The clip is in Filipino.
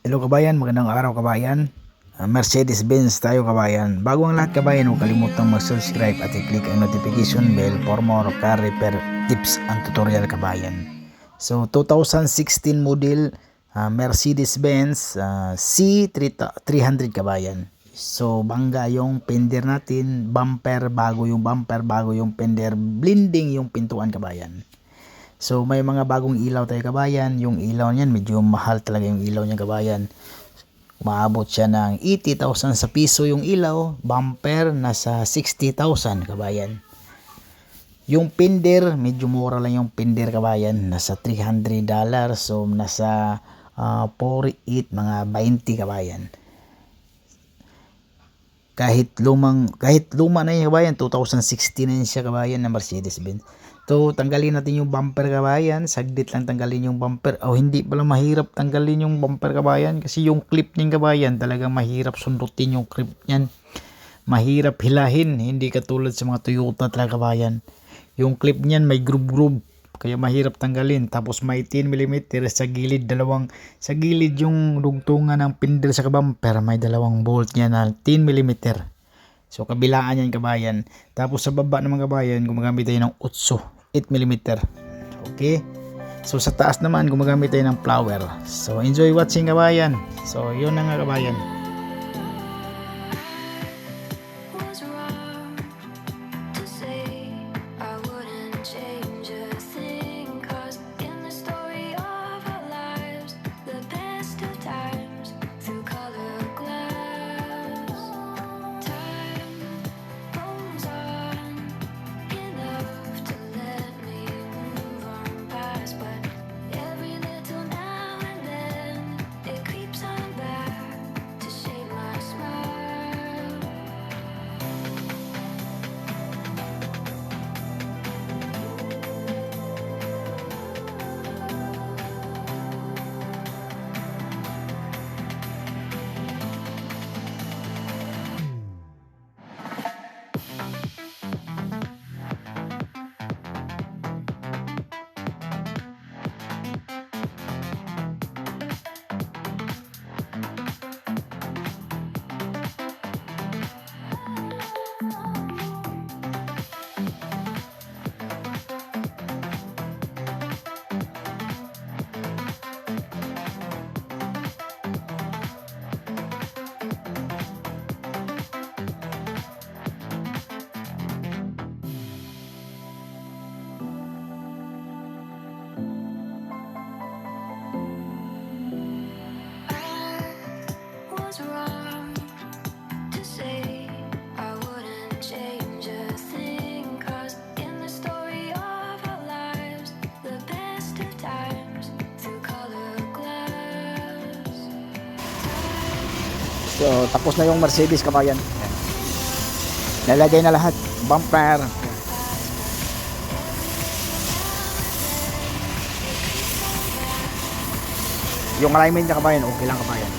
Hello kabayan, magandang araw kabayan. Mercedes-Benz tayo kabayan. Bago ang lahat kabayan, huwag kalimutang mag-subscribe at i-click ang notification bell for more car repair tips and tutorial kabayan. So 2016 model Mercedes-Benz C300 kabayan. So bangga yung fender natin, bumper bago yung fender, blending yung pintuan kabayan. So may mga bagong ilaw tayo kabayan. Yung ilaw niyan medyo mahal talaga yung ilaw niya kabayan. Umaabot siya ng 80,000 sa piso yung ilaw. Bumper nasa 60,000 kabayan. Yung fender medyo mura lang yung fender kabayan. Nasa $300. So nasa 48 mga 20 kabayan. Kahit luma na yung kabayan, 2016 na siya kabayan na Mercedes-Benz. So, tanggalin natin yung bumper kabayan. Saglit lang tanggalin yung bumper. Hindi pala mahirap tanggalin yung bumper kabayan. Kasi yung clip ng kabayan, talagang mahirap sundutin yung clip niyan. Mahirap hilahin. Hindi katulad sa mga Toyota talaga kabayan. Yung clip niyan may groove. Kaya mahirap tanggalin. Tapos may 10mm sa gilid. Sa gilid yung dugtungan ng pindel sa bumper. May dalawang bolt niya na 10mm. So kabilaan yan kabayan. Tapos sa baba naman kabayan, gumagamit tayo ng 8mm. Okay? So sa taas naman, gumagamit tayo ng flower. So enjoy watching kabayan. So yun na nga kabayan. So, tapos na yung Mercedes kabayan. Nalagay na lahat. Bumper. Yung alignment niya kabayan, okay lang kabayan.